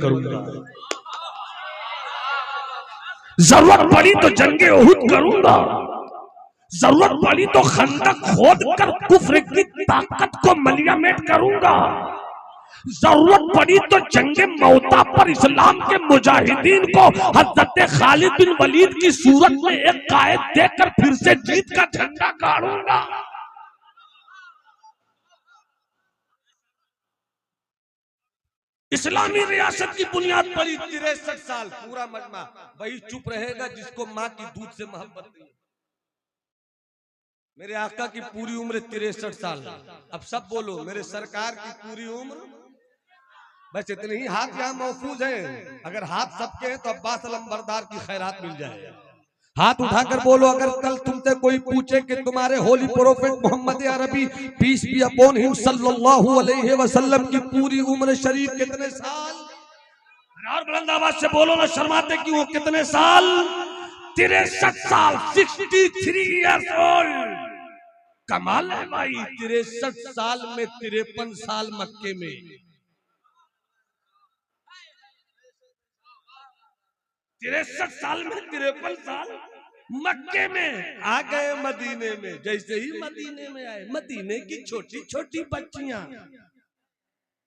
करूंगा, जरूरत पड़ी तो जंगे उहुद करूंगा, जरूरत पड़ी तो खंदक खोद कर कुफ्र की ताकत को मलियामेट करूंगा, जरूरत पड़ी तो जंगे मौता पर इस्लाम के मुजाहिदीन को हजरत खालिद बिन वलीद की सूरत में एक कायद देकर फिर से जीत का झंडा गाड़ूंगा। इस्लामी रियासत की बुनियाद पड़ी 63 साल पूरा मजमा वही चुप रहेगा जिसको माँ की दूध से मोहब्बत नहीं। मेरे आका की पूरी उम्र 63 साल। अब सब बोलो मेरे सरकार की पूरी उम्र। बस इतने ही हाथ यहाँ महफूज हैं। अगर हाथ सबके हैं तो अब्बास अलंबरदार की खैरात मिल जाए। हाथ उठाकर बोलो अगर कल तुमसे कोई पूछे कि तुम्हारे होली प्रोफेट मोहम्मद अरबी पीस बी अपॉन हिम सल्लल्लाहु अलैहि वसल्लम की पूरी उम्र शरीफ कितने साल, और बुलंद आवाज से बोलो ना, शर्माते क्यों, कितने साल? 63 साल, 63 इयर्स ओल्ड। कमाल है भाई। 63 साल में 53 साल मक्के में, 63 साल में 53 साल मक्के में। आ गए मदीने में। जैसे ही मदीने में आए, मदीने की छोटी छोटी बच्चियां,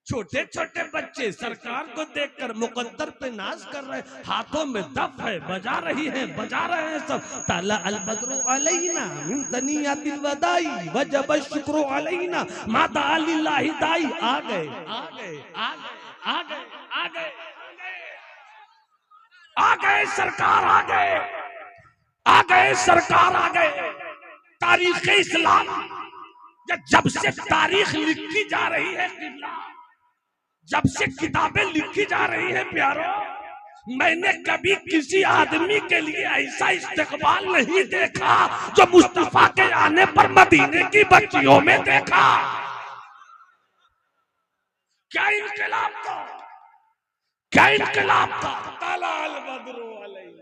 छोटे छोटे बच्चे सरकार को देखकर मुकद्दर पे नाज कर रहे, हाथों में दफ है, बजा रही हैं, बजा रहे हैं सब। ताला अल बद्रु अलैना मिन तनियातिल वदाई वजब शुक्र अलैना माता अलिल्लाहि दाई। आ गए आ गए आ गए आ गए आ गए आ गए सरकार, आ गए आ गए सरकार, आ गए। तारीख इस्लाम जब से तारीख लिखी जा रही है, जब से किताबें लिखी जा रही है प्यारो, मैंने कभी किसी आदमी के लिए ऐसा इस्तकबाल नहीं देखा जो मुस्तफा के आने पर मदीने की बच्चियों में देखा। क्या इनकलाब था, क्या इनकलाब था। ताला अल बद्रु अलैना।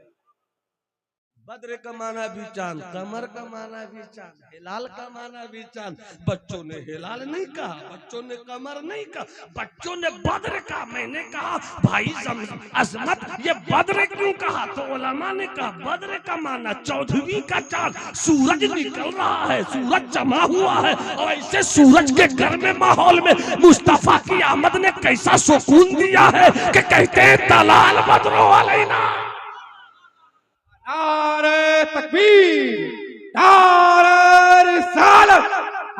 बद्र का माना भी चांद, कमर का माना भी चांद, हिलाल का माना भी चांद। बच्चों ने हिलाल नहीं कहा, बच्चों ने कमर नहीं कहा, बच्चों ने बद्र कहा। मैंने कहा भाई अजमत ये बद्र क्यों कहा, तो उलमा ने कहा बद्र का माना 14वीं का चांद, सूरज निकल रहा है, सूरज जमा हुआ है, और ऐसे सूरज के घर में माहौल में मुस्तफा की आमद ने कैसा सुकून दिया है कि कहते हैं तलाल बद्रो अलैना। नारे तकबीर, नारे रिसालत,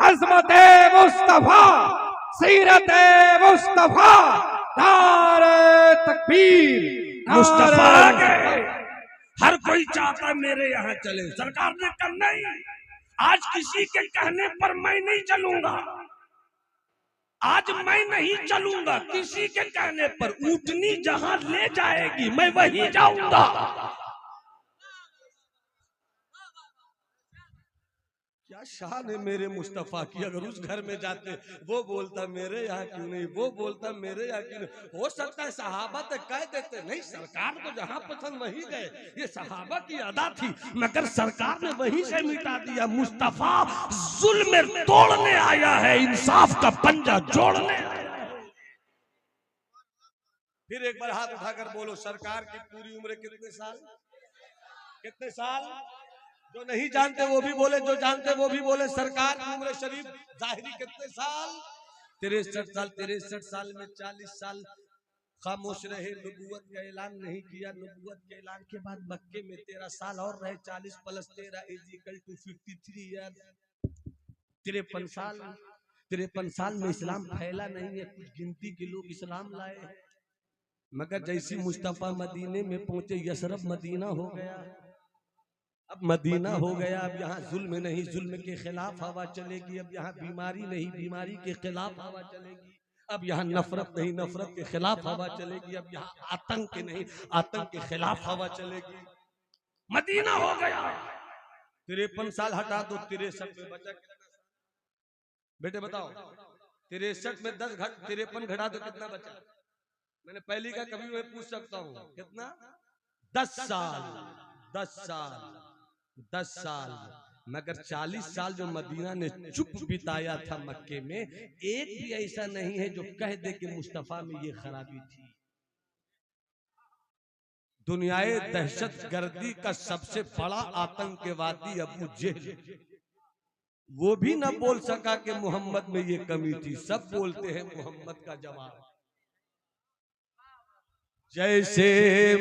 अज़मते मुस्तफा, सीरते मुस्तफा, नारे तकबीर, मुस्तफा आ गए। हर कोई चाहता है मेरे यहाँ चले, सरकार ने कहा नहीं, आज किसी के कहने पर मैं नहीं चलूंगा, आज मैं नहीं चलूंगा किसी के कहने पर। ऊँटनी जहां ले जाएगी मैं वहीं जाऊंगा। क्या शान है मेरे मुस्तफा की। अगर उस घर में जाते वो बोलता मेरे यहाँ क्यों नहीं, वो बोलता मेरे यहाँ क्यों नहीं। हो सकता है सहाबा तो कह देते नहीं, सरकार को जहाँ पसंद वहीं गए, ये सहाबा की अदा थी, मगर सरकार ने वहीं से मिटा दिया। मुस्तफा जुल्म तोड़ने आया है, इंसाफ का पंजा जोड़ने आया है। फिर एक बार हाथ उठाकर बोलो सरकार की पूरी उम्र कितने साल, कितने साल। जो नहीं जानते वो भी बोले, जो जानते वो भी बोले। सरकार की उम्र शरीफ जाहिरी कितने साल, 63 साल। 63 साल में 40 साल खामोश रहे, नबूवत का ऐलान नहीं किया। नबूवत के ऐलान के बाद मक्के में 13 साल और रहे। 40 + 13 = 53 ईयर। 53 साल, 53 साल में इस्लाम फैला नहीं है, कुछ गिनती के लोग इस्लाम लाए हैं, मगर जैसी मुस्तफा मदीने में पहुंचे, यसरब मदीना हो गया। अब मदीना हो गया, अब यहाँ जुल्म नहीं, जुल्म के खिलाफ हवा चलेगी। अब यहाँ बीमारी नहीं, बीमारी के खिलाफ हवा चलेगी। अब यहाँ नफरत नहीं, नफरत के खिलाफ हवा चलेगी। अब यहाँ आतंक नहीं, आतंक के खिलाफ हवा चलेगी। मदीना हो गया। 53 साल हटा दो, 63 में बचा कितना? बेटे बताओ, 63 में 10 घट 53 घटा दो, कितना बचा? मैंने पहली का कभी मैं पूछ सकता हूँ कितना? 10 साल, 10 साल, 10 साल। मगर 40 साल जो मदीना ने चुप बिताया था मक्के में, एक भी ऐसा नहीं है जो कह दे कि मुस्तफा में ये खराबी थी। दुनियाए दहशत गर्दी का सबसे बड़ा आतंकवादी अबू जहल, वो भी ना बोल सका कि मोहम्मद में ये कमी थी। सब बोलते हैं मोहम्मद का जवाब। जैसे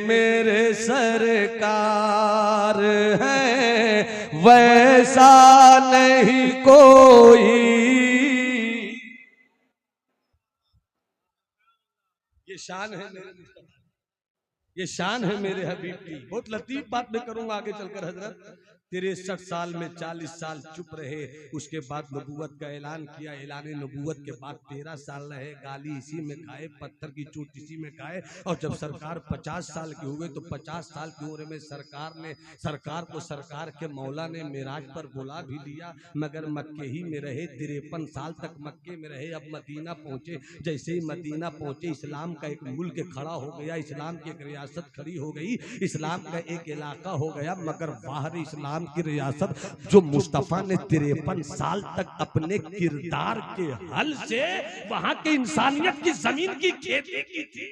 मेरे सरकार है वैसा नहीं कोई। ये शान है मेरे मुस्तफा, ये शान है मेरे हबीब की। बहुत लतीफ बात मैं करूंगा आगे चलकर। हजरत 63 साल में 40 साल चुप रहे, उसके बाद नबूवत का ऐलान किया। ऐलान नबूवत के बाद 13 साल रहे, गाली इसी में खाए, पत्थर की चोट इसी में खाए। और जब सरकार 50 साल के हुए तो 50 साल की उम्र में सरकार को सरकार के मौला ने मेराज पर बुला भी लिया, मगर मक्के ही में रहे। 53 साल तक मक्के में रहे। अब मदीना पहुंचे। जैसे ही मदीना पहुंचे, इस्लाम का एक मुल्क खड़ा हो गया, इस्लाम की एक रियासत खड़ी हो गई, इस्लाम का एक इलाका हो गया। मगर बाहर इस्लाम की रियासत जो मुस्तफा ने 53 साल तक अपने किरदार के हल से वहां के इंसानियत की जमीन की खेती की थी,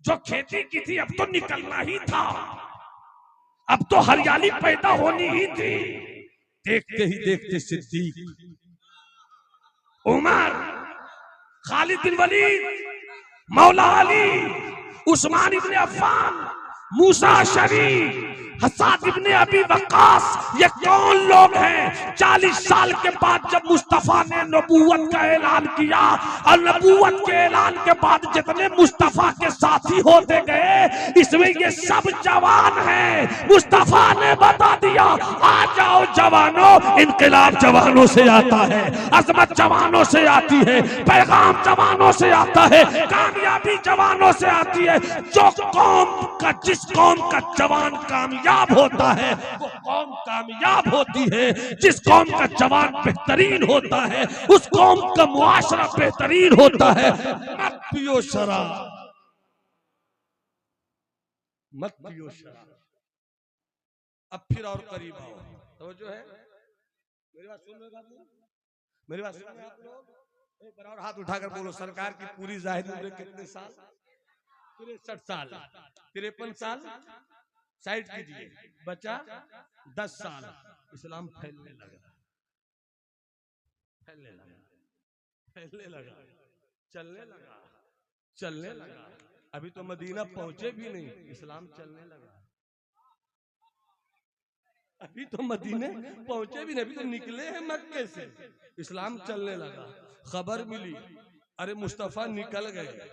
जो खेती की थी अब तो निकलना ही था, अब तो हरियाली पैदा होनी ही थी। देखते ही देखते सिद्दीक, उमर, खालिद बिन वलीद, मौला अली, उस्मान इब्ने अफ़्फ़ान, मूसा शरीफ, हस्साद इब्ने अबी वक्कास, ये कौन लोग हैं? 40 साल के बाद जब मुस्तफा ने नबूवत का ऐलान किया, और नबूवत के ऐलान के बाद जितने मुस्तफा के साथी होते गए, इसमें ये सब जवान हैं। मुस्तफा ने बता दिया, आ जाओ जवानों, इनकलाब जवानों से आता है, अजमत जवानों से आती है, पैगाम जवानों से आता है, कामयाबी जवानों से आती है। जो जिस कौम का जवान कामयाब होता है वो कौम कामयाब होती है। जिस कौम का जवान बेहतरीन होता है उस कौम का मुआशरा बेहतरीन होता है। मत पियो शराब, मत पियो शराब। अब फिर और करीब आओ, तो जो है मेरी बात सुन रहे हो? मेरी बात सुन रहे आप लोग? एक बार और हाथ उठाकर बोलो, सरकार की पूरी जाहिर उम्र कितने साल? 63 साल। 53 साल साइड कीजिए, बचा 10 साल। इस्लाम फैलने लगा, फैलने लगा, फैलने लगा, चलने लगा, चलने लगा। अभी तो मदीना पहुंचे भी नहीं, इस्लाम चलने लगा। अभी तो मदीने पहुंचे भी नहीं, अभी तो निकले हैं मक्के से, इस्लाम चलने लगा। खबर मिली, अरे मुस्तफा निकल गए,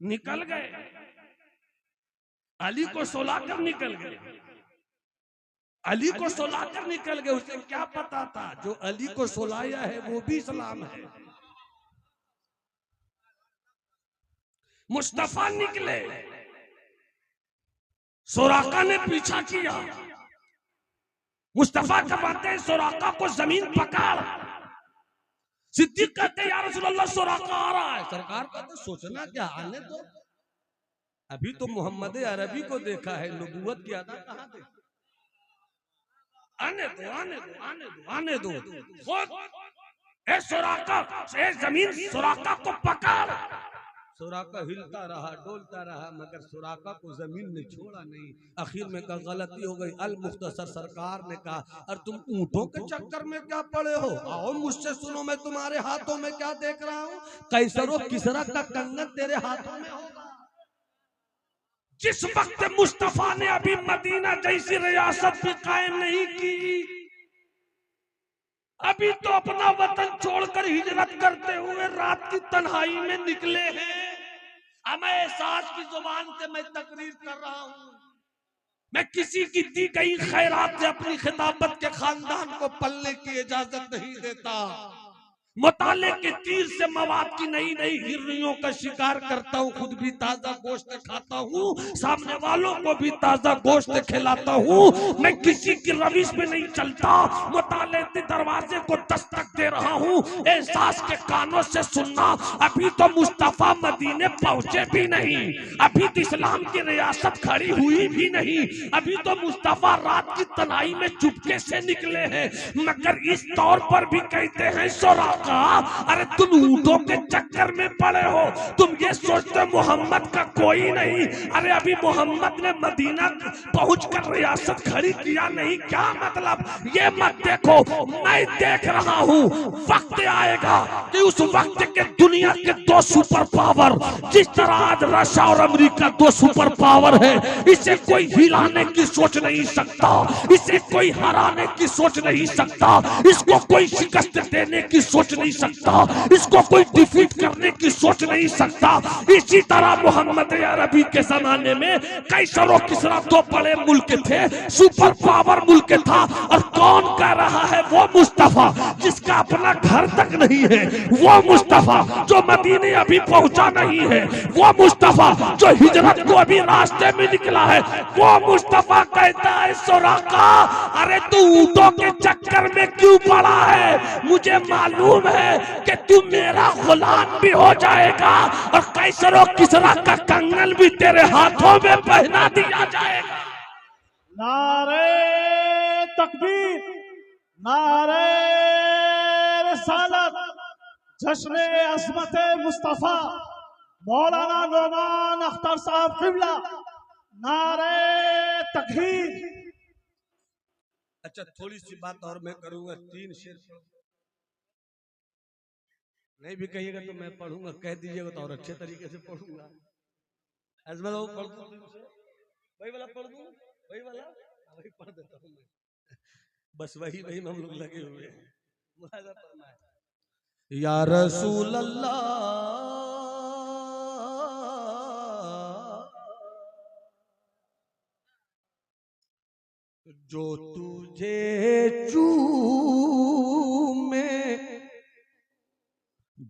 निकल गए, अली को सुलाकर निकल गए, अली को सुलाकर निकल गए। उसे क्या पता था जो अली को सुलाया है वो भी इस्लाम है। मुस्तफा निकले, सुराका ने पीछा किया। मुस्तफा का बातें हैं, सुराका को जमीन पकड़। सिद्दीक कहते या रसूल अल्लाह, सुराका आ रहा है। सरकार कहते सोचना क्या, आने दो, अभी तो मोहम्मद अरबी को देखा है, नबूवत की अदा कहां देखी? आने दो, आने दो, आने दो, आने दो। खुद सुराका, जमीन सुराका को पकड़। सुराका हिलता रहा, डोलता रहा, मगर सुराका को जमीन ने छोड़ा नहीं। आखिर में कहा गलती हो गई। अल मुख्तसर सरकार ने कहा, और तुम ऊंटों के चक्कर में क्या पड़े हो? आओ मुझसे सुनो, मैं तुम्हारे हाथों में क्या देख रहा हूँ? कैसरो किसरा का कंगन तेरे हाथों में होगा। जिस वक्त मुस्तफा ने अभी मदीना जैसी रियासत भी कायम नहीं की, अभी तो अपना वतन छोड़कर हिजरत करते हुए रात की तन्हाई में निकले हैं। अब मैं एहसास की जुबान से मैं तकरीर कर रहा हूं, मैं किसी की दी गई खैरात से अपनी खिताबत के खानदान को पलने की इजाजत नहीं देता। मुताले के तीर से मवाद की नई नई हिरनियों का शिकार करता हूँ, खुद भी ताजा गोश्त खाता हूँ, सामने वालों को भी ताजा गोश्त खिलाता हूँ। मैं किसी की रविश में नहीं चलता, मुताले के दरवाजे को दस्तक दे रहा हूँ। एहसास के कानों से सुनना, अभी तो मुस्तफा मदीने पहुंचे भी नहीं, अभी तो इस्लाम की रियासत खड़ी हुई भी नहीं, अभी तो मुस्तफा रात की तनाई में चुपके से निकले हैं। मगर इस तौर पर भी कहते हैं सुराका सुराका, अरे तुम ऊंटों के चक्कर में पड़े हो। तुम ये सोचते हो मोहम्मद का कोई नहीं। अरे अभी मोहम्मद ने मदीना पहुंचकर रियासत खड़ी किया नहीं, क्या मतलब? ये मत देखो, मैं देख रहा हूं। वक्त आएगा कि उस वक्त के दुनिया के दो सुपर पावर, जिस तरह आज रशिया और अमेरिका दो सुपर पावर है, इसे कोई हिलाने की सोच नहीं सकता, इसे कोई हराने की सोच नहीं सकता, इसको कोई शिकस्त देने की सोच नहीं सकता, इसको कोई डिफीट करने की सोच नहीं सकता। इसी तरह मोहम्मद अरबी के जमाने में कैसर और किसरा दो बड़े मुल्क थे, सुपर पावर मुल्क था। और कौन कह रहा है? वो मुस्तफा जिसका अपना घर तक नहीं है, वो मुस्तफा जो मदीने अभी पहुंचा नहीं है, वो मुस्तफा जो हिजरत को अभी रास्ते में निकला है, वो मुस्तफा कहता है सुराका, अरे तू ऊंटों के चक्कर में क्यों पड़ा है? मुझे मालूम है कि तू मेरा गुलाम भी हो जाएगा और कैसर और किसरा का कंगन भी तेरे हाथों में पहना दिया जाएगा। नारे तकबीर, नारे रिसालत, जश्न अज़मत मुस्तफा मौलाना नौमान अख्तर साहब किबला, नारे तकबीर। अच्छा, थोड़ी सी बात और मैं करूंगा। 3 शेर नहीं भी कहिएगा तो मैं पढ़ूंगा, कह दीजिएगा तो और अच्छे तरीके से पढ़ूंगा। अजमल वो पढ़ दूं, वही वाला पढ़ दूं, वही वाला वही पढ़ देता हूं मैं। बस वही वही में हम लोग लगे हुए हैं। मुलाहिजा फरमाए। या रसूल अल्लाह, जो तुझे चूमे,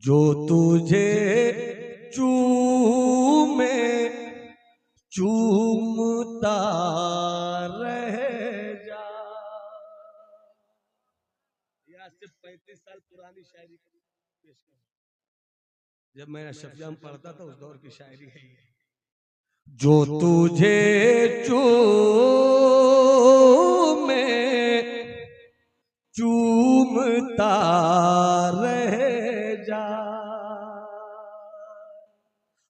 जो तुझे चूमे, चूमता रह जा। ये आज से 35 साल पुरानी शायरी पेश कर, जब मैं अशरफ जाम पढ़ता था उस दौर की शायरी है ये। जो तुझे चूमे, चूमता रह जा,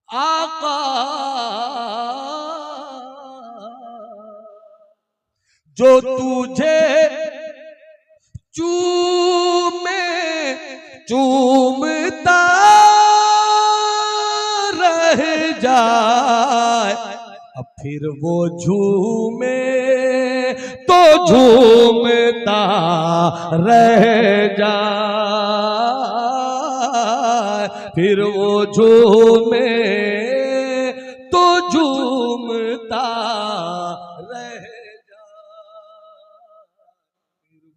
आका जो तुझे चूमे, चूमता रह जाए, अब फिर वो झूमे तो झूमता रह जाए, फिर वो झूमे तो झूमता रह जाए,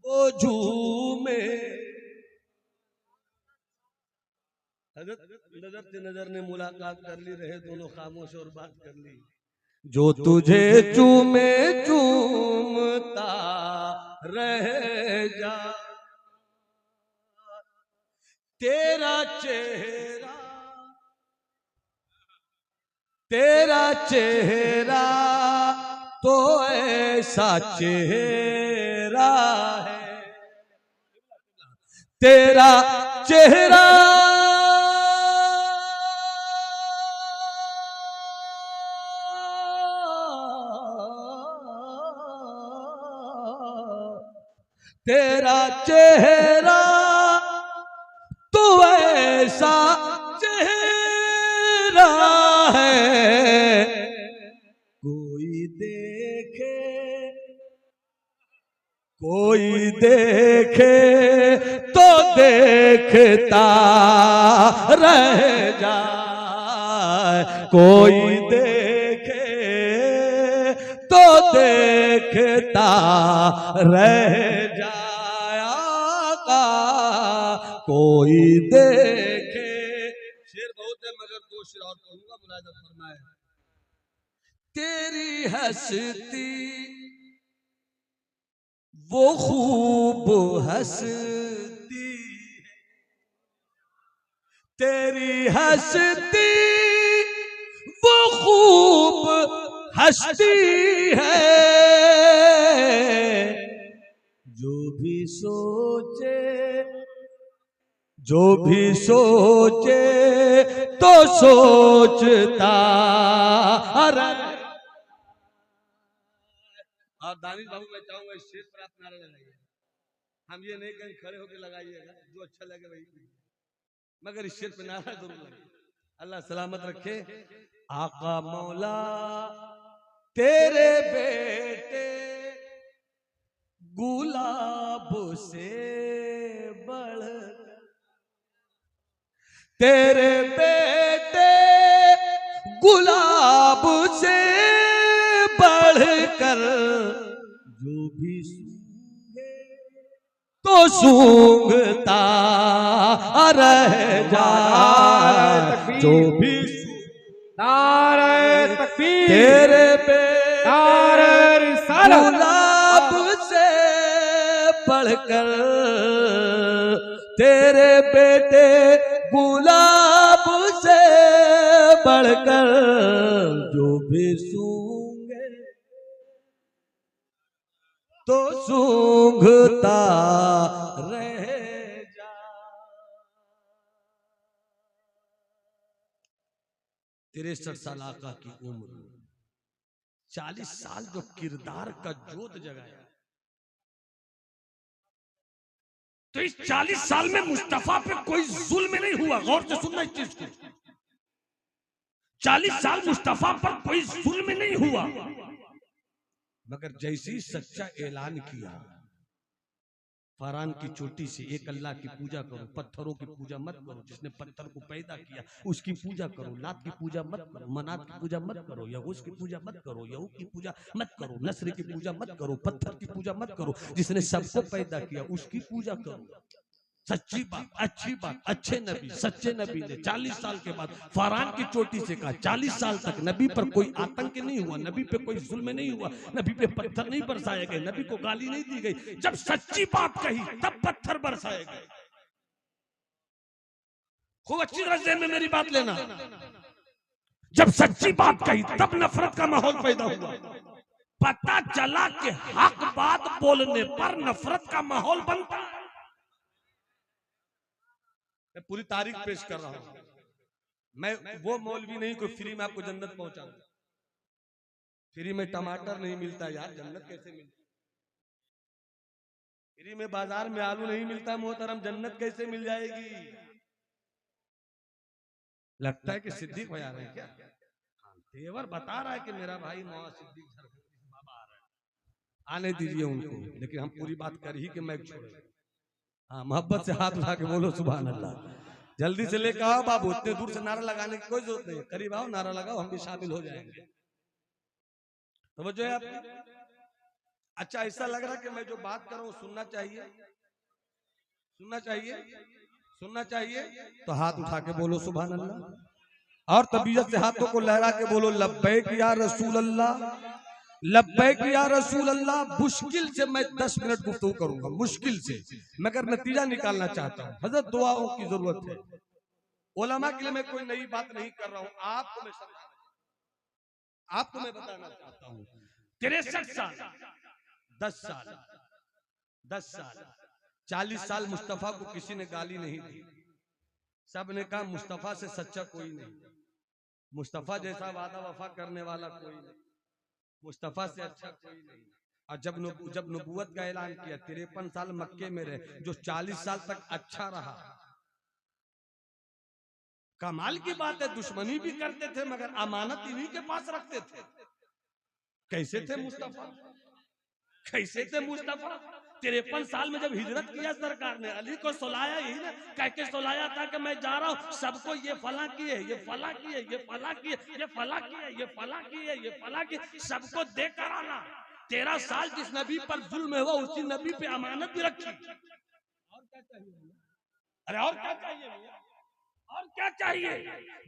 वो झूमे। नजर से नजर ने मुलाकात कर ली, रहे दोनों खामोश और बात कर ली। जो तुझे चूमे चूमता रह जा, तेरा चेहरा, तेरा चेहरा तो ऐसा चेहरा है, तेरा चेहरा तेरा चेहरा तो ऐसा चेहरा है, कोई देखे, कोई देखे तो देखता रह जाए, कोई देखे तो देखता रह जाए, कोई देखे। शेर बहुत है मगर 2 शेर और पढ़ूंगा, मुलाहिजा फरमाए। तेरी हंसती वो खूब हंसती, तेरी हंसती वो खूब हंसती है, जो भी सोचे, जो भी सोचे तो सोचता रहे। और दानिश बाबू मैं चाहूंगा इस स्टेज पर आप नारा लगाइए। हम ये नहीं कहीं खड़े होकर लगाइएगा, जो अच्छा लगे वही, मगर इस स्टेज पर नारा जरूर लगे। अल्लाह सलामत रखे। आका मौला तेरे बेटे गुलाब से बढ़, तेरे बेटे गुलाब से बढ़कर जो भी सूंघे तो सूंघता रह जाए। जो भी नारे तकबीर, तेरे बेटे नारे रिसालत, गुलाब से बढ़कर, तेरे बेटे गुलाब से बढ़कर जो भी सूंघे तो सूंघता रह जा। 63 साल आका की उम्र, 40 साल जो किरदार का जोत जगाया। तो इस 40 साल में मुस्तफा पे कोई जुल्म नहीं हुआ। गौर से सुनना इस चीज को। 40 साल मुस्तफा पर कोई जुल्म नहीं हुआ, मगर जैसे ही सच्चा ऐलान किया, फरहान की चोटी से एक अल्लाह की पूजा करो, पत्थरों की पूजा मत करो। जिसने पत्थर को पैदा किया उसकी पूजा करो, लात की पूजा मत करो, मनात की पूजा मत करो, यहूस की पूजा मत करो, यहू की पूजा मत करो, नस्र की पूजा मत करो, पत्थर की पूजा मत करो। जिसने सबको पैदा किया उसकी पूजा करो। सच्ची बात, अच्छी बात, अच्छे नबी, सच्चे नबी ने 40 साल के बाद फरहान की चोटी से कहा, 40 साल तक नबी पर कोई आतंक नहीं हुआ, नबी पे कोई जुल्म नहीं हुआ, नबी पे पत्थर नहीं बरसाए गए, नबी को गाली नहीं दी गई। जब सच्ची बात कही तब पत्थर बरसाए गए। खूब अच्छी तरह से में मेरी बात लेना। जब सच्ची बात कही तब नफरत का माहौल पैदा हुआ। पता चला कि हक बात बोलने पर नफरत का माहौल बनता है। मैं पूरी तारीख पेश कर रहा हूं। मैं वो मौलवी नहीं कोई फ्री में आपको जन्नत पहुंचाऊं। फ्री में टमाटर नहीं मिलता यार, जन्नत कैसे मिलती? फ्री में बाजार में आलू नहीं मिलता मोहतरम, जन्नत कैसे मिल जाएगी? लगता है कि सिद्दीक भाई आ रहे हैं क्या? तेवर बता रहा है कि मेरा भाई मौला सिद्दीक बाबा आ रहा है, आने दीजिए उनको। लेकिन हम पूरी बात कर ही कि मैं छोड़े। हाँ, मोहब्बत से हाथ उठा के बोलो सुभान अल्लाह। जल्दी से लेकर आओ बाबू, इतने दूर से नारा लगाने की कोई जरूरत नहीं। करीब आओ, नारा लगाओ, हम भी शामिल हो जाएंगे। तो जो है आपकी अच्छा ऐसा लग रहा कि मैं जो बात कर रहा हूँ सुनना चाहिए, सुनना चाहिए, सुनना चाहिए। तो हाथ उठा के बोलो सुभान अल्लाह, और तबीयत से हाथों को लहरा के बोलो लब्बैक या रसूल अल्लाह, लब्बैक या रसूल अल्लाह। मुश्किल से मैं 10 मिनट गुफ्तगू करूंगा, मुश्किल से, मगर नतीजा निकालना चाहता हूं। हजरत दुआओं की जरूरत है। उलमा के लिए मैं कोई नई बात नहीं कर रहा हूं, आपको मैं समझाना, आपको मैं बताना चाहता हूं। 63 साल, 10 साल, 10 साल, 40 साल मुस्तफा को किसी ने गाली नहीं दी। सब ने कहा मुस्तफा से सच्चा कोई नहीं, मुस्तफा जैसा वादा वफा करने वाला कोई नहीं, मुस्तफा से अच्छा कोई नहीं। और जब नबूवत का ऐलान किया, 53 साल मक्के में रहे, जो 40 साल तक अच्छा रहा। कमाल की बात है, दुश्मनी भी करते थे मगर अमानत इन्हीं के पास रखते थे। कैसे थे मुस्तफा, कैसे थे मुस्तफा? 53 साल में जब हिजरत किया सरकार ने, अली को सुलाया ही ना, कह के सुलाया था कि मैं जा रहा हूं, सबको ये फला किए, ये फला किए, ये फला किए, ये फला किए, ये फला किए, ये फला किए, सबको देकर आना। 13 साल जिस नबी पर जुल्म हुआ उसी नबी पे अमानत भी रखी। और क्या चाहिए? अरे और क्या चाहिए भैया, और क्या चाहिए?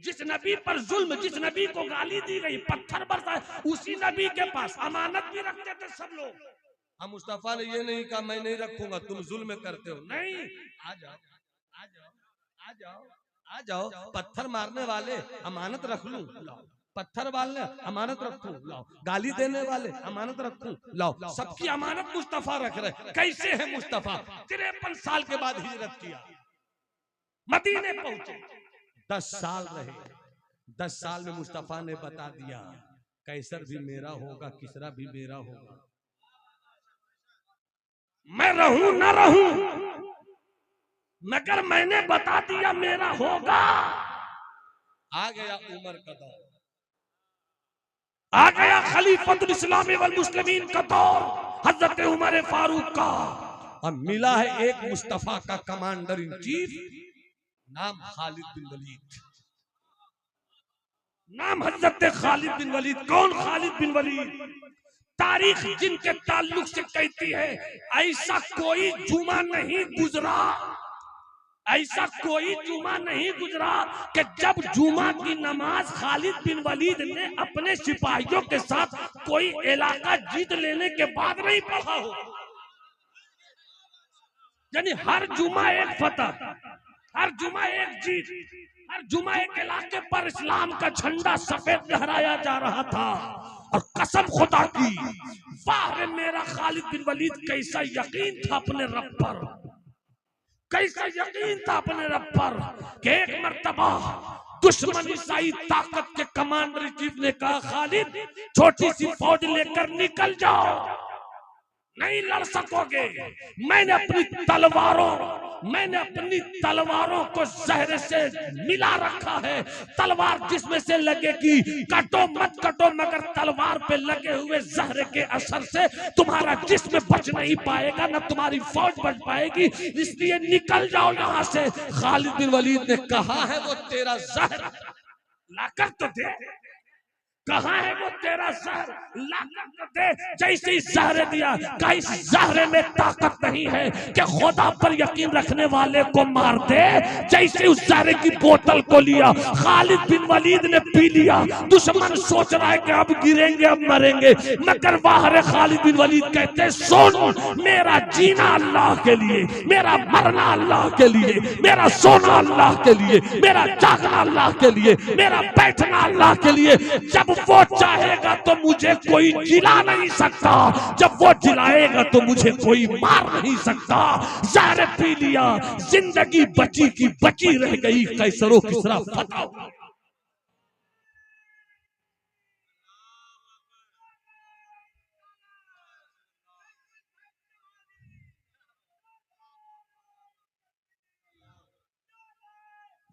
जिस नबी पर जुल्म, जिस नबी को गाली दी गई, पत्थर बरसाए, उसी नबी के पास अमानत भी रखते थे सब लोग। हम मुस्तफा ने ये नहीं कहा मैं नहीं रखूंगा, तुम जुल्म करते हो, नहीं, आ जाओ, आ जाओ, आ जाओ, आ जाओ। पत्थर मारने वाले अमानत रख लूं, लाओ। पत्थर वाले अमानत रखूं, लाओ। गाली देने वाले अमानत रखूं, लाओ। सबकी अमानत मुस्तफा रख रहे। कैसे है मुस्तफा? 53 साल के बाद हिजरत किया। मदीने पहुंचे। 10 साल रहे। 10 साल में मुस्तफा ने बता दिया कैसर भी मेरा होगा, किसरा भी मेरा होगा। मैं रहूं न रहूं, मगर मैंने बता दिया मेरा होगा। आ गया उमर का दौर, आ गया खलीफतुल इस्लामी वल मुस्लिमीन का दौर, हजरत उमर फारूक का। और मिला है एक मुस्तफा का कमांडर इन चीफ, नाम खालिद बिन वलीद। नाम हजरत खालिद बिन वलीद। कौन खालिद बिन वलीद? तारीख जिनके ताल्लुक से कहती है ऐसा कोई जुमा नहीं गुजरा, ऐसा कोई जुमा नहीं गुजरा कि जब जुमा की नमाज खालिद बिन वलीद ने अपने सिपाहियों के साथ कोई इलाका जीत लेने के बाद नहीं पढ़ा हो। यानी हर जुमा एक फतह, हर जुमा एक जीत, हर जुमा एक इलाके पर इस्लाम का झंडा सफेद लहराया जा रहा था। और कसम खुदा की, वाह रे मेरा खालिद बिन वलीद, कैसा यकीन था अपने रब पर, कैसा यकीन था अपने रब पर कि एक मर्तबा दुश्मन ईसाई ताकत के कमांडर इन चीफ ने कहा खालिद छोटी सी फौज लेकर निकल जाओ, नहीं लड़ सकोगे। मैंने अपनी तलवारों को जहर से मिला रखा है। तलवार जिसमें से लगेगी कटो मत कटो, मगर तलवार पे लगे हुए जहर के असर से तुम्हारा जिस्म बच नहीं पाएगा, न तुम्हारी फौज बच पाएगी, इसलिए निकल जाओ यहाँ से। खालिद बिन वलीद ने कहा है वो तेरा जहर लाकर तो दे, कहाँ है वो तेरा जहर, लाकर तो दे। जैसे ही जहर दिया, कहा इस जहर में ताकत नहीं है कि खुदा पर यकीन रखने वाले को मार दे। जैसे उस जहर की बोतल को लिया, खालिद बिन वलीद ने पी लिया। दुश्मन सोच रहा है कि अब गिरेंगे, अब मरेंगे, मगर बाहर खालिद बिन वलीद कहते सुन, मेरा जीना अल्लाह के लिए, मेरा मरना अल्लाह के लिए, मेरा सोना अल्लाह के लिए, मेरा जागना अल्लाह के लिए, मेरा बैठना अल्लाह के लिए। जब वो चाहेगा तो मुझे कोई जिला नहीं सकता, जब वो जिलाएगा तो मुझे कोई मार नहीं सकता। जहर पी लिया, जिंदगी बची की बची रह गई, कैसरो किसरा फतह।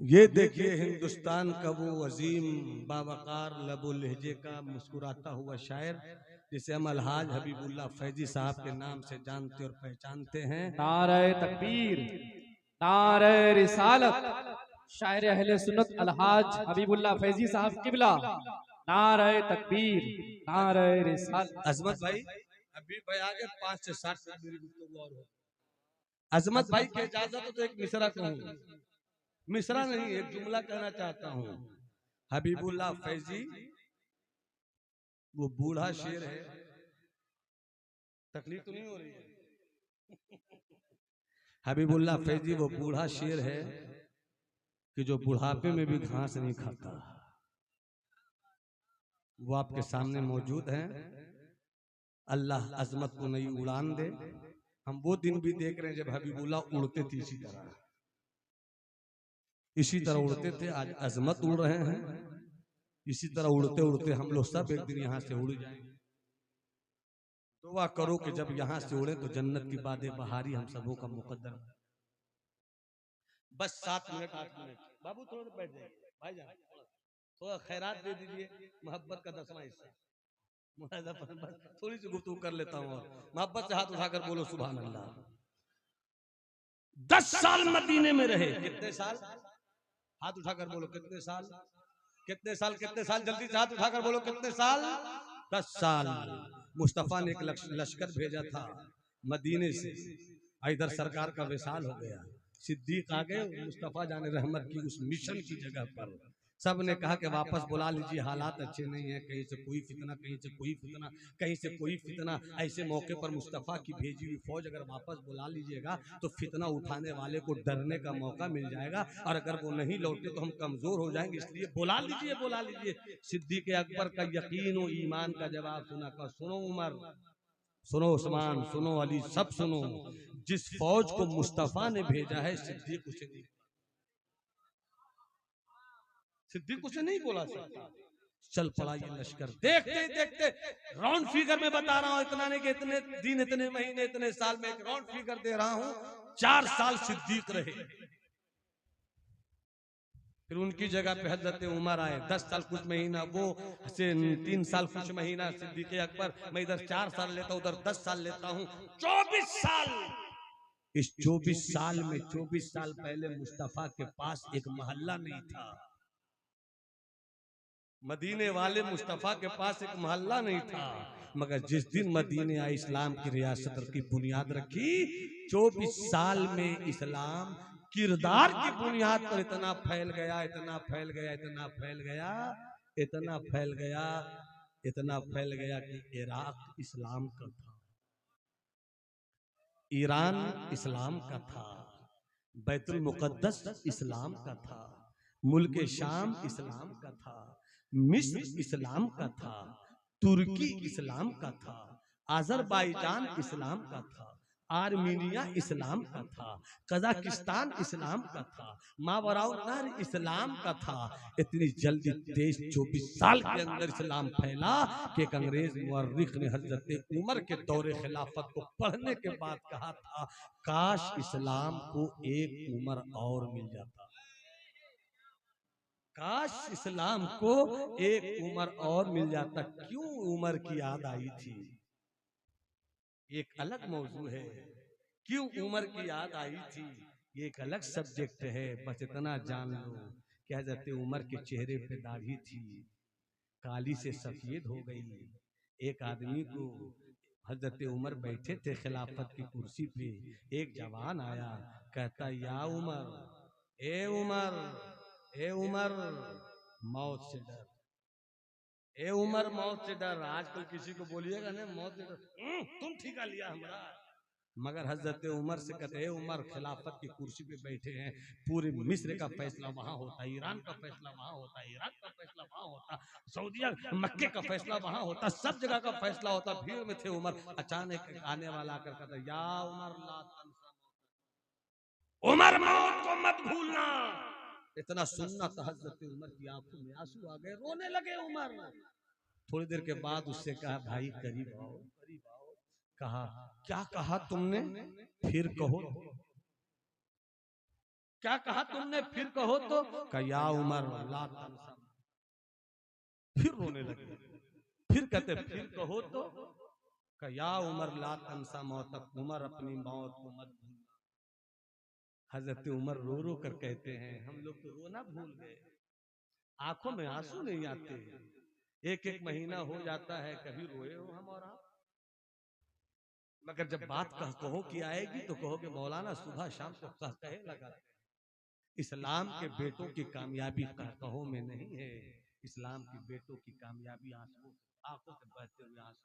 ये देखिए हिंदुस्तान का वो अजीम बावकार लबो लहजे का मुस्कुराता हुआ शायर जिसे हम अलहाज हबीबुल्लाह फैजी साहब के नाम से जानते और पहचानते हैं। नारे तकबीर, नारे रिसालत, शायर अहले सुन्नत अलहाज हबीबुल्लाह फैजी साहब किबला। नारे तकबीर, नारे रिसालत। अजमत भाई अभी भाई आगे 5 से 7 मिनट मेरी गुफ्तगू और हो। अजमत भाई की इजाजत हो तो एक मिसरा कहूँ, मिसरा नहीं एक जुमला कहना चाहता हूँ। हबीबुल्लाह फैजी वो बूढ़ा शेर है, तकलीफ तो नहीं हो रही है। हबीबुल्लाह फैजी वो बूढ़ा शेर है कि जो बुढ़ापे में भी घास नहीं खाता। वो आपके सामने मौजूद है। अल्लाह अजमत को नई उड़ान दे। हम वो दिन भी देख रहे हैं जब हबीबुल्लाह उड़ते थे, इसी तरह उड़ते थे। आज अजमत उड़ रहे हैं, इसी तरह उड़ते उड़ते हम लोग सब एक दिन यहाँ से उड़ जाएंगे। दुआ करो कि जब यहाँ से उड़े तो जन्नत की बादे बहारी हम सबों का मुकद्दर। बस 7 मिनट 8 मिनट बाबू थोड़ा बैठ जाइए भाईजान, थोड़ा खैरात दे दीजिए, मोहब्बत का 10वां हिस्सा। थोड़ी सी गुफ्तगू कर लेता हूँ और मोहब्बत से हाथ उठाकर बोलो सुभान अल्लाह। 10 साल मदीने में रहे। कितने साल? हाथ उठाकर बोलो कितने साल, कितने साल, कितने साल, जल्दी से हाथ उठाकर बोलो कितने साल। 10 साल। मुस्तफा ने एक लश्कर भेजा था मदीने से, इधर सरकार का विशाल हो गया। सिद्दीक आ गए मुस्तफा जाने रहमत की उस मिशन की जगह पर। सब ने कहा कि वापस बुला लीजिए, हालात अच्छे नहीं है, कहीं से कोई फितना, कहीं से कोई फितना, कहीं से कोई फितना। ऐसे मौके पर मुस्तफ़ा की भेजी हुई फौज अगर वापस बुला लीजिएगा तो फितना उठाने वाले को डरने का मौका मिल जाएगा, और अगर वो नहीं लौटे तो हम कमजोर हो जाएंगे, इसलिए बुला लीजिए, बुला लीजिए। सिद्दीक़ अकबर का यकीन और ईमान का जवाब सुना कर, सुनो उमर, सुनो उस्मान, सुनो अली, सब सुनो। जिस फौज को मुस्तफ़ा ने भेजा है सिद्दीक़ उसे नहीं। सिद्दीक उसे नहीं बोला सकता। चल पड़ा ये लश्कर, देखते ही देखते राउंड फिगर में बता रहा हूं, इतना नहीं कि इतने दिन, इतने महीने, इतने साल में, एक राउंड फिगर दे रहा हूं। 4 साल सिद्दीक रहे। फिर उनकी जगह पे हजरत उमर आए, 10 साल कुछ महीना वो, से 3 साल कुछ महीना सिद्दीक अकबर। मैं इधर 4 साल लेता हूं, उधर 10 साल लेता हूं, 24 साल। इस 24 साल में 24 साल पहले मुस्तफा के पास एक मोहल्ला नहीं था। मदीने वाले मुस्तफा के पास एक मोहल्ला नहीं था। मगर जिस दिन मदीने आए, इस्लाम की रियासत की बुनियाद रखी। 24 साल में इस्लाम किरदार की बुनियाद पर इतना फैल गया, इतना फैल गया, इतना फैल गया, इतना फैल गया, इतना फैल गया कि इराक इस्लाम का था, ईरान इस्लाम का था, बैतुल मुकद्दस इस्लाम का था, मुल्क शाम इस्लाम का था, मिस्र इस्लाम का था, तुर्की इस्लाम का था, अजरबैजान इस्लाम का था, आर्मीनिया इस्लाम का था, कजाकिस्तान इस्लाम का था, मावराउन्नहर इस्लाम का था। इतनी जल्दी देश 24 साल के अंदर इस्लाम फैला कि एक अंग्रेज मुअर्रिख ने हजरत उमर के दौरे खिलाफत को पढ़ने के बाद कहा था, काश इस्लाम को एक उमर और मिल जाता, काश इस्लाम को एक उमर और मिल जाता। क्यों उमर की याद आई थी, एक अलग मौजू है। क्यों उमर की याद आई थी, ये एक अलग सब्जेक्ट है। बस इतना जान लो कि हजरत उमर के चेहरे पे दाढ़ी थी, काली से सफेद हो गई। एक आदमी को, हजरत उमर बैठे थे खिलाफत की कुर्सी पे, एक जवान आया, कहता या उमर, ए उमर, ए उमर, मौत से डर, ए उमर मौत से डर। आजकल किसी को बोलिएगा ना मौत से डर, तुम ठीका लिया हमारा। मगर हजरत उमर से कहते हैं, उमर खिलाफत की कुर्सी पे बैठे हैं, पूरे मिस्र का फैसला वहां होता है, ईरान का फैसला वहां होता है, इराक का फैसला वहां होता, सऊदीया मक्के का फैसला वहां होता, सब जगह का फैसला होता। भीड़ में थे उमर, अचानक आने वाला आकर कहता, या उमर ला तंसा, उमर मौत को मत भूलना। इतना सुनना तो हजरत उमर की आंखों में आंसू आ गए, रोने लगे उमर। थोड़ी देर के बाद उससे कहा, भाई करीब आओ, करीब आओ। कहा, क्या कहा तुमने, फिर कहो, क्या कहा तुमने, फिर कहो तो। कहा, या उमर ला तंसा। फिर रोने लगे। फिर कहते, फिर कहो तो। कहा, या उमर ला तंसा मौतक, उमर अपनी मौत को मत भूलना। हजरत उमर रो रो कर कहते हैं, हम लोग तो रोना भूल गए, आंखों में आंसू नहीं आते। एक एक महीना हो जाता है, कभी रोए हो हम और आप। मगर जब बात कहो की आएगी तो कहोगे मौलाना सुबह शाम तो कहे लगा। इस्लाम के बेटों की कामयाबी कहो में नहीं है, इस्लाम के बेटों की कामयाबी आंसू, आंखों से बहते हुए आंसू।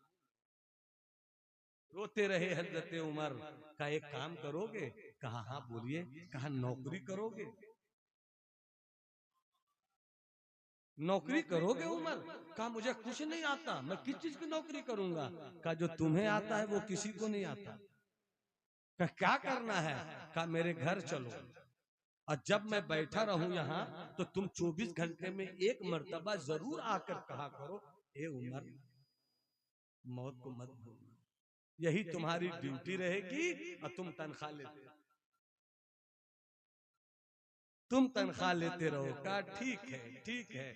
रोते रहे हजरत उमर। का एक काम करोगे, कहा हाँ बोलिए। कहा नौकरी करोगे, नौकरी करोगे उमर। कहा मुझे कुछ नहीं आता, मैं किस चीज की नौकरी करूंगा। कहा जो तुम्हें आता है वो किसी को नहीं आता। कहा क्या करना है। कहा मेरे घर चलो, और जब मैं बैठा रहूं यहाँ तो तुम 24 घंटे में एक मर्तबा जरूर आकर कहा करो, ए उमर मौत को मत भूलना। यही तुम्हारी ड्यूटी रहेगी और तुम तनख्वाह लेते, तुम तनख्वाह लेते रहो। कहा ठीक है, ठीक है।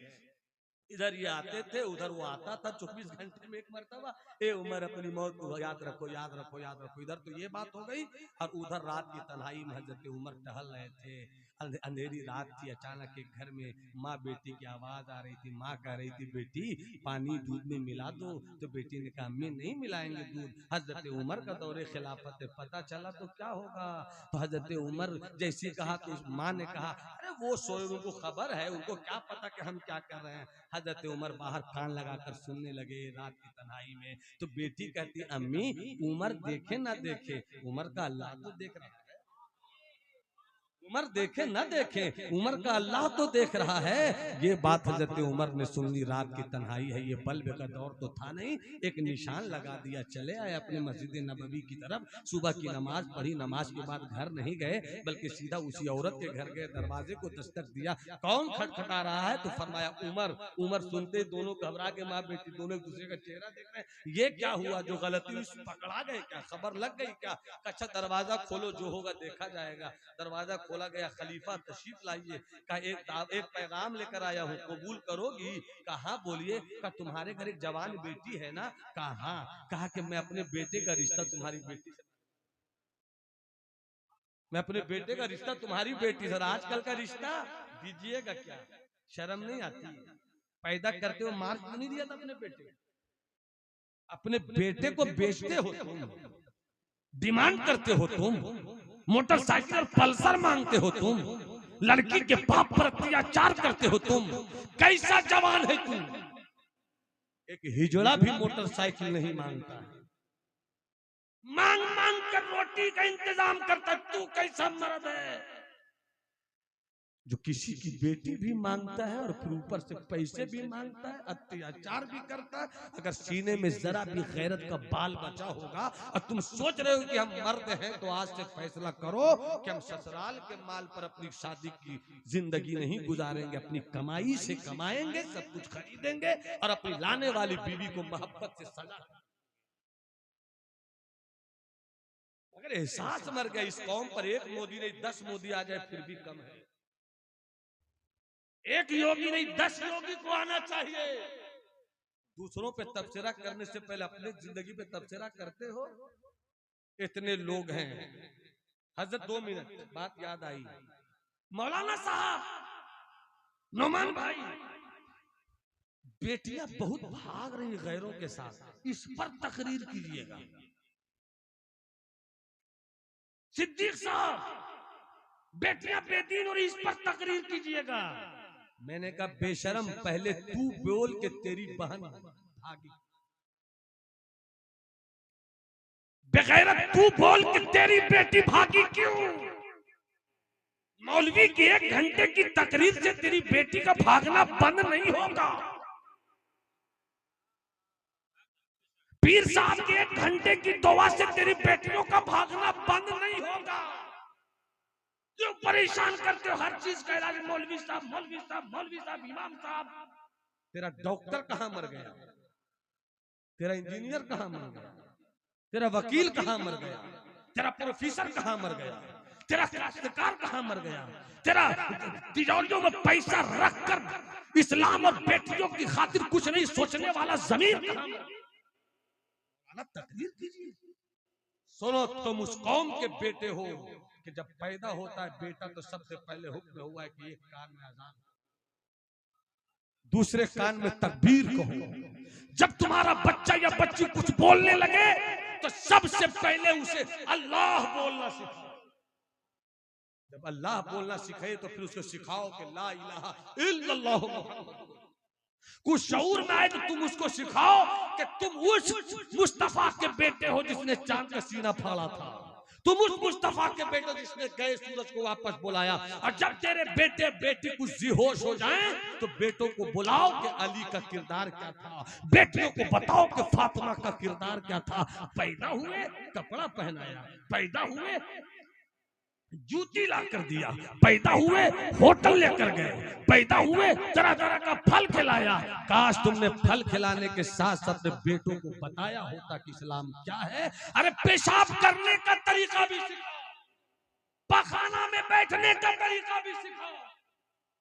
इधर ये आते थे, उधर वो आता था, 24 घंटे में एक मर्तबा, ए उमर अपनी मौत को याद रखो, याद रखो, याद रखो। इधर तो ये बात हो गई, और उधर रात की तन्हाई में हजरत उमर टहल रहे थे। अंधेरी रात थी, अचानक एक घर में माँ बेटी की आवाज आ रही थी। माँ कह रही थी, बेटी पानी दूध में मिला दो। तो बेटी ने कहा, मैं नहीं मिलाएंगे दूध, हजरत उमर का दौरे खिलाफत है, पता चला तो क्या होगा। तो हजरत उमर जैसे कहा तो माँ ने कहा, अरे वो सोए, उनको खबर है, उनको क्या पता कि हम क्या कर रहे हैं। हजरत उमर बाहर कान लगाकर सुनने लगे रात की तन्हाई में। तो बेटी कहती, अम्मी उमर देखे ना देखे, उमर का अल्लाह तो देख रहा है, उमर देखे ना देखे, उमर का अल्लाह तो देख रहा है। ये बात हजरत उमर ने सुन ली। रात की तन्हाई है, ये बल्ब का दौर तो था नहीं, एक निशान लगा दिया, चले आए अपने मस्जिद नबवी की तरफ। सुबह की नमाज पढ़ी, नमाज के बाद घर नहीं गए बल्कि सीधा उसी औरत के घर गए, दरवाजे को दस्तक दिया। कौन खटखटा रहा है? तो फरमाया उमर। उमर सुनते दोनों घबरा के, माँ बेटी दोनों एक दूसरे का चेहरा देख रहे हैं। ये क्या हुआ? जो गलती पकड़ा गए क्या? खबर लग गई क्या? अच्छा दरवाजा खोलो, जो होगा देखा जाएगा। दरवाजा खोला गया। खलीफा तशरीफ लाइए, का एक पैगाम लेकर आया हूँ, कबूल करोगी? कहा बोलिए। का तुम्हारे घर एक जवान बेटी है ना? कहा। कहा कि मैं अपने बेटे का रिश्ता तुम्हारी बेटी से, मैं अपने बेटे का रिश्ता तुम्हारी बेटी से। आजकल का रिश्ता दीजिएगा क्या? शर्म नहीं आती? पैदा करते हो मार्क तो नहीं दिया था अपने बेटे? अपने बेटे को बेचते हो तुम, डिमांड करते हो तुम, मोटरसाइकिल और पल्सर मांगते हो तुम, लड़की के बाप पर अत्याचार करते हो तुम। कैसा जवान है तुम? एक हिजड़ा भी मोटरसाइकिल नहीं मांगता है, मांग मांग कर रोटी का इंतजाम करता। तू कैसा मर्द है जो किसी की बेटी भी मांगता है और फिर ऊपर से पैसे भी मांगता है, अत्याचार भी करता है। अगर सीने में जरा भी गैरत का बाल बचा होगा और तुम सोच रहे हो कि हम मर्द हैं, तो आज से फैसला करो कि हम ससुराल के माल पर अपनी शादी की जिंदगी नहीं गुजारेंगे। अपनी कमाई से कमाएंगे, सब कुछ खरीदेंगे और अपनी लाने वाली बीवी को मोहब्बत से सजा। अगर एहसास मर गया इस कौम पर, एक मोदी नहीं 10 मोदी आ जाए फिर भी कम है। एक योगी नहीं 10 योगी को आना चाहिए। दूसरों पे तबसरा करने से पहले अपने जिंदगी पे तबसरा करते हो। इतने लोग हैं। हजरत 2 मिनट बात याद आई। मौलाना साहब, नोमान भाई, बेटियां बहुत भाग रही गैरों के साथ, इस पर तकरीर कीजिएगा। सिद्दीक साहब, बेटियां बेदीन और इस पर तकरीर कीजिएगा। मैंने कहा बेशरम, पहले तू बोल के तेरी बहन भागी। बेगैरत, तू बोल के तेरी बेटी भागी क्यों? मौलवी की 1 घंटे की तकरीर से तेरी बेटी का भागना बंद नहीं होगा। पीर साहब की 1 घंटे की दुआ से तेरी बेटियों का भागना बंद नहीं होगा। क्यों परेशान करते हो? हर चीज का इलाज मौलवी साहब, मौलवी साहब, मौलवी साहब, इमाम साहब। तेरा डॉक्टर कहां मर गया? तेरा इंजीनियर कहां मर गया? तेरा वकील कहां मर गया? तेरा प्रोफेसर कहां मर गया? तेरा काश्तकार कहां मर गया? तेरा तिजोरियों में पैसा रखकर इस्लाम और बेटियों की खातिर कुछ नहीं सोचने वाला जमीर कहां मर गया? तकरीर कीजिए। सुनो, तुम उस कौम के बेटे हो कि जब पैदा होता है बेटा तो सबसे पहले हुक्म हुआ है कि एक कान में अजान, दूसरे कान में तकबीर कहो। जब तुम्हारा बच्चा या बच्ची कुछ बोलने लगे तो सबसे पहले उसे अल्लाह बोलना सिखाओ। जब अल्लाह बोलना सिखाए तो फिर उसको सिखाओ कि ला इलाहा इल्लल्लाह मुहम्मद। कुछ शऊर में आए तो तुम उसको सिखाओ कि तुम उस मुस्तफा के बेटे हो जिसने चांद का सीना फाड़ा था। तुम उस मुस्तफा के बेटे जिसने गए सूरज को वापस बुलाया। और जब तेरे बेटे बेटी कुछ बेहोश हो जाएं तो बेटों को बुलाओ कि अली का किरदार क्या था, बेटियों को बताओ कि फातिमा का किरदार क्या था। पैदा हुए कपड़ा पहनाया, पैदा हुए जूती ला कर दिया, पैदा हुए होटल लेकर गए, पैदा हुए तरह तरह का फल खिलाया। काश तुमने फल खिलाने के साथ साथ बेटों को बताया होता कि इस्लाम क्या है। अरे पेशाब करने का तरीका भी सिखाओ, पखाना में बैठने का तरीका भी सिखाओ।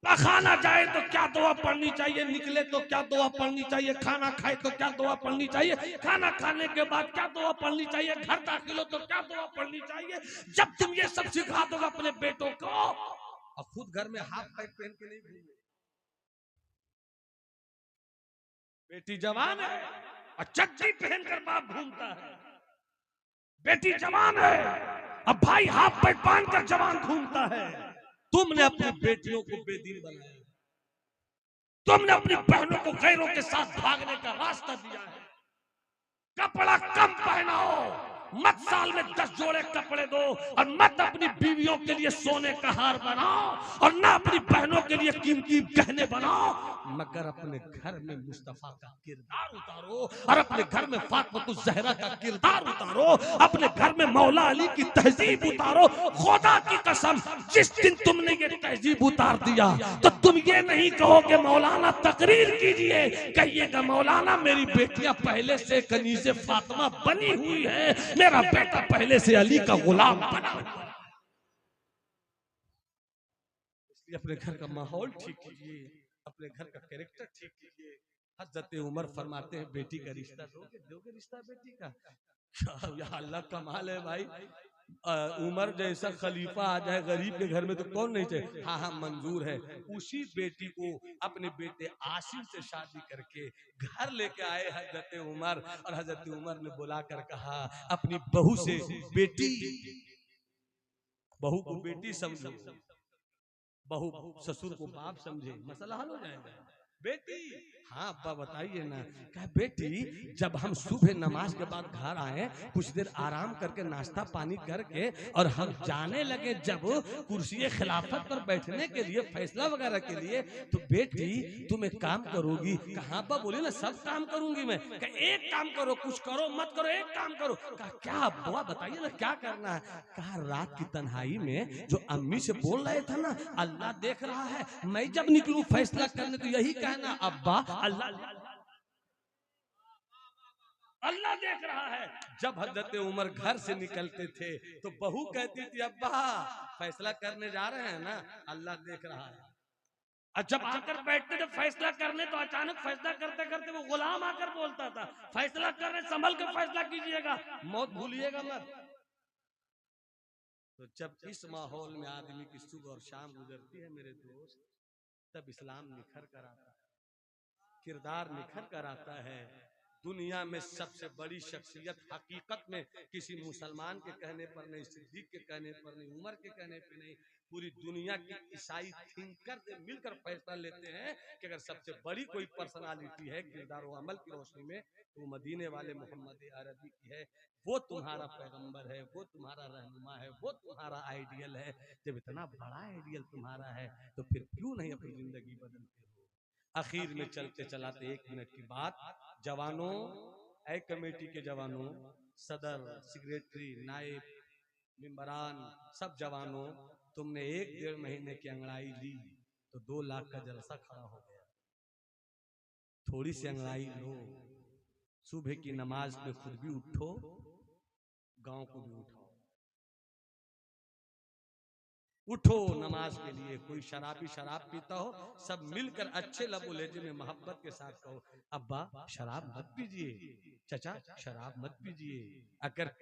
पखाना जाए तो क्या दुआ पढ़नी चाहिए, निकले तो क्या दुआ पढ़नी चाहिए, खाना खाए तो क्या दुआ पढ़नी चाहिए, खाना खाने के बाद क्या दुआ पढ़नी चाहिए, घर दाखिल हो तो क्या दुआ पढ़नी चाहिए। जब तुम ये सब सिखा दोगे अपने बेटों को और खुद घर में हाफ पैंट पहन के नहीं घूमे। बेटी जवान है और चड्डी पहनकर बाप घूमता है, बेटी जवान है अब भाई हाफ पैंट पहनकर जवान घूमता है। तुमने अपनी बेटियों को बेदीन बनाया, तुमने अपनी बहनों को गैरों के साथ भागने का रास्ता दिया है। कपड़ा कम पहनाओ, मत साल में 10 जोड़े कपड़े दो, और मत अपनी बीवियों के लिए सोने का हार बनाओ, और ना अपनी बहनों के लिए कीमती गहने बनाओ, मगर अपने घर में मुस्तफा का किरदार उतारो, और अपने घर में फातिमा ज़हरा का किरदार उतारो, अपने घर में मौला अली की तहजीब उतारो। खुदा की कसम, जिस दिन तुमने ये तहजीब उतार दिया तो तुम ये नहीं कहोगे मौलाना तकरीर कीजिए, कहिएगा मौलाना मेरी बेटियां पहले से कनीज़े फातिमा बनी हुई है, मेरा बेटा पहले से अली का गुलाम बना हुआ है। इसलिए अपने घर का माहौल ठीक कीजिए, अपने घर का कैरेक्टर ठीक कीजिए। हज़रत उमर फरमाते हैं बेटी का रिश्ता दोगे रिश्ता बेटी का? क्या अल्लाह कमाल है भाई। उमर जैसा खलीफा आ जाए गरीब के घर में तो कौन नहीं चाहिए। हाँ हाँ मंजूर है। उसी बेटी को अपने बेटे आसिम से शादी करके घर लेके आए हजरत उमर, और हजरत उमर ने बुलाकर कहा अपनी बहू से, बेटी, बहू को बेटी समझो, बहू ससुर को बाप समझे, मसला हल हो जाएगा। बेटी, हाँ अब्बा बताइए ना। कहा बेटी, जब हम सुबह नमाज के बाद घर आए, कुछ देर आराम करके नाश्ता पानी करके और हम जाने लगे जब कुर्सी खिलाफत पर बैठने के लिए, फैसला वगैरह के लिए, तो बेटी तुम एक काम करोगी? कहा अब्बा? बोले ना सब काम करूंगी मैं। कहा एक काम करो, कुछ करो मत करो, एक काम करो। कहा क्या अब्बा बताइए ना क्या करना है? कहा रात की तन्हाई में जो अम्मी से बोल रहे थे ना, अल्लाह देख रहा है, मैं जब निकलूं फैसला करने तो यही कहना अब्बा अल्लाह अल्लाह देख रहा है। जब हजरत उमर घर से निकलते थे तो बहू कहती थी अब्बा फैसला करने जा रहे हैं ना, अल्लाह देख रहा है। और जब आकर बैठते थे फैसला करने तो अचानक फैसला करते करते वो गुलाम आकर बोलता था फैसला करने संभल के फैसला कीजिएगा, मौत भूलिएगा मत। तो जब इस माहौल में आदमी की सुबह और शाम गुजरती है मेरे दोस्त, तब इस्लाम निखर कर आता है, किरदार निखर कर आता है। दुनिया में सबसे बड़ी शख्सियत हकीकत में किसी मुसलमान के कहने पर नहीं, सिद्दीक के कहने पर नहीं, उमर के कहने पर नहीं, पूरी दुनिया की ईसाई थिंकर से मिलकर फैसला लेते हैं कि अगर सबसे बड़ी कोई पर्सनालिटी है किरदार और अमल की रोशनी में तो वो मदीने वाले मोहम्मद अरबी की है। वो तुम्हारा पैगंबर है, वो तुम्हारा रहनुमा है, वो तुम्हारा आइडियल है। जब इतना बड़ा आइडियल तुम्हारा है तो फिर क्यों नहीं अपनी जिंदगी बदलते हो? आखिर में चलते चलाते 1 मिनट की बात, जवानों, ए कमेटी के जवानों, सदर, सेक्रेटरी, नायब, मेंबरान, सब जवानों, तुमने 1-1.5 महीने की अंगड़ाई ली तो 2 लाख का जलसा खड़ा हो गया। थोड़ी सी अंगड़ाई लो, सुबह की नमाज में खुद भी उठो, गांव को भी उठाओ, उठो नमाज के लिए। कोई शराबी शराब पीता हो, सब मिलकर अच्छे लबो लहजे में मोहब्बत के साथ कहो अब्बा शराब मत पीजिए, चचा शराब मत पीजिए। अगर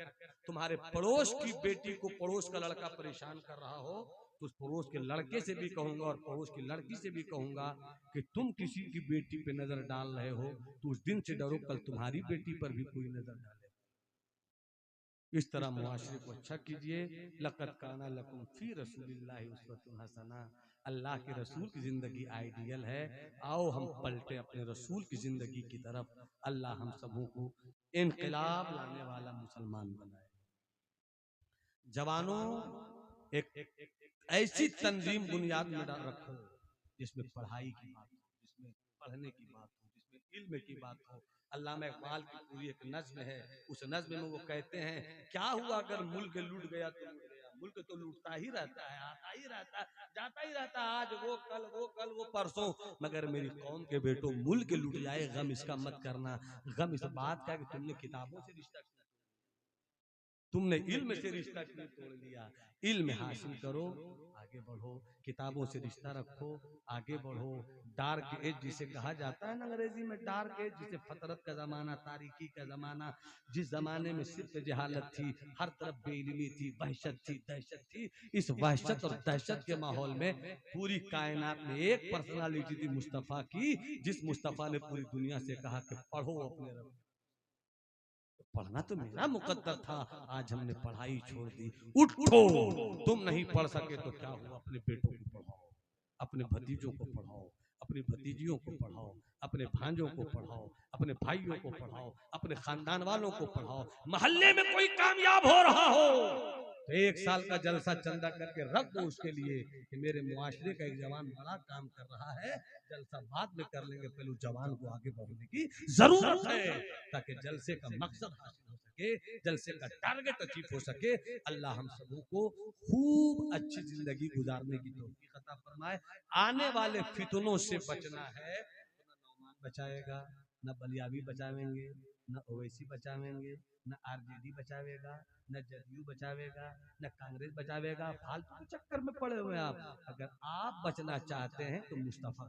तुम्हारे पड़ोस की बेटी को पड़ोस का लड़का परेशान कर रहा हो तो उस पड़ोस के लड़के से भी कहूंगा और पड़ोस की लड़की से भी कहूंगा कि तुम किसी की बेटी पे नजर डाल रहे हो तो उस दिन से डरो कल तुम्हारी बेटी पर भी कोई नजर डाले। इस तरह मुआशरे को अच्छा कीजिए। लक़द काना लकुम फी रसूलिल्लाहि उस्वतुन हसना, अल्लाह के रसूल की जिंदगी आइडियल है। आओ हम पलटे अपने रसूल की जिंदगी की तरफ। अल्लाह हम सबों को इनकलाब लाने वाला मुसलमान बनाए। जवानों, एक ऐसी तंजीम बुनियाद में रखो जिसमें पढ़ाई की बात हो, जिसमें पढ़ने की बात हो, जिसमें इल्म की बात हो। अल्लामा इकबाल की पूरी एक नज्म है, उस नज्म में वो कहते हैं क्या हुआ अगर मुल्क लूट गया तो लूट गया। मुल्क तो लूटता ही रहता है, आता ही रहता है, जाता ही रहता है, आज वो कल वो कल वो परसों, मगर मेरी कौम के बेटों मुल्क लूट जाए गम इसका मत करना। गम इस बात का कि तुमने किताबों से रिश्ता किया, तुमने इल्म से रिश्ता क्यों तोड़ लिया। इल्म हासिल करो, आगे बढ़ो, किताबों से रिश्ता रखो, आगे बढ़ो। डार्क एज जिसे कहा जाता है ना अंग्रेजी में, डार्क एज जिसे फतरत का जमाना, तारीकी का जमाना, जिस जमाने में सिर्फ जहालत थी, हर तरफ बेइल्मी थी, वहशत थी, दहशत थी। इस वहशत और दहशत के माहौल में पूरी कायनात में एक पर्सनालिटी थी मुस्तफा की, जिस मुस्तफा ने पूरी दुनिया से कहा कि पढ़ो अपने रब। पढ़ना तो मेरा मुकद्दर था, आज हमने पढ़ाई छोड़ दी। उठो, तुम नहीं पढ़ सके तो क्या हुआ, अपने बेटों को पढ़ाओ, अपने भतीजों को पढ़ाओ, अपनी भतीजियों को पढ़ाओ, अपने भांजों को पढ़ाओ, अपने भाइयों को पढ़ाओ, अपने खानदान वालों को पढ़ाओ। मोहल्ले में कोई कामयाब हो रहा हो तो 1 साल का जलसा चंदा करके रख दो उसके लिए कि मेरे मुआशरे का एक जवान बड़ा काम कर रहा है, जलसा बाद में कर लेंगे, पहले जवान को आगे बढ़ने की जरूरत है ताकि जलसे का मकसद हासिल हो सके, जलसे का टारगेट अचीव हो सके। अल्लाह हम सबों को खूब अच्छी जिंदगी गुजारने की तौफीक अता फरमाए। आने वाले फितनों से बचना है तो न नौमान बचाएगा, न बलियावी बचावेंगे, न ओवैसी बचावेंगे, न आरजेडी बचावेगा, न जदयू बचावेगा, न कांग्रेस बचावेगा। फालतू के चक्कर में पड़े हुए आप। अगर आप बचना चाहते हैं तो मुस्तफा